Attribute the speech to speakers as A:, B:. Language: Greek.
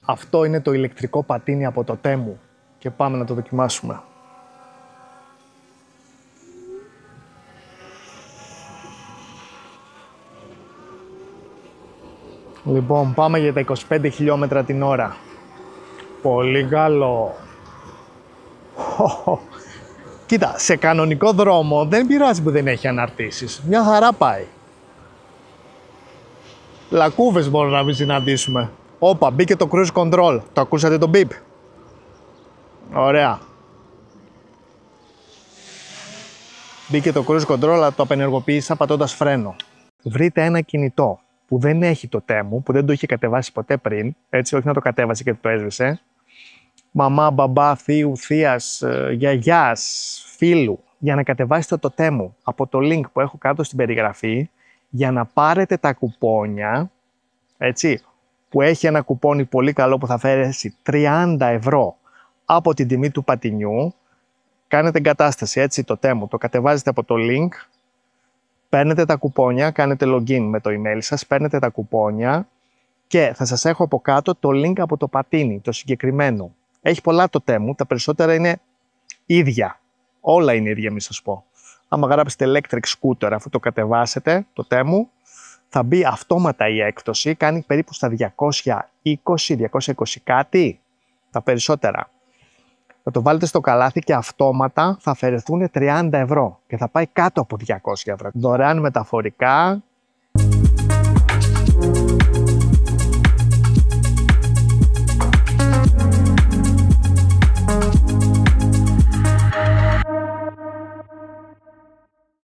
A: Αυτό είναι το ηλεκτρικό πατίνι από το TEMU και πάμε να το δοκιμάσουμε. Λοιπόν, πάμε για τα 25 χιλιόμετρα την ώρα. Πολύ καλό. Κοίτα, σε κανονικό δρόμο δεν πειράζει που δεν έχει αναρτήσεις. Μια χαρά πάει. Λακκούβες μπορούμε να μην συναντήσουμε. Όπα, μπήκε το cruise control. Το ακούσατε το beep? Ωραία. Μπήκε το cruise control, αλλά το απενεργοποίησα πατώντας φρένο. Βρείτε ένα κινητό που δεν έχει το TEMU, που δεν το είχε κατεβάσει ποτέ πριν, έτσι, όχι να το κατέβασε και το έσβησε. Μαμά, μπαμπά, θείου, θείας, γιαγιάς, φίλου, για να κατεβάσετε το TEMU από το link που έχω κάτω στην περιγραφή, για να πάρετε τα κουπόνια, έτσι, που έχει ένα κουπόνι πολύ καλό που θα φέρει 30 ευρώ από την τιμή του πατινιού. Κάνετε εγκατάσταση, έτσι, το TEMU, το κατεβάζετε από το link, παίρνετε τα κουπόνια, κάνετε login με το email σας, παίρνετε τα κουπόνια και θα σας έχω από κάτω το link από το πατίνι, το συγκεκριμένο. Έχει πολλά το TEMU, τα περισσότερα είναι ίδια. Όλα είναι ίδια, μη σας πω. Άμα γράψετε electric scooter, αφού το κατεβάσετε, το TEMU, θα μπει αυτόματα η έκπτωση, κάνει περίπου στα 220 κάτι, τα περισσότερα. Θα το βάλετε στο καλάθι και αυτόματα θα αφαιρεθούν 30 ευρώ και θα πάει κάτω από 200 ευρώ. Δωρεάν μεταφορικά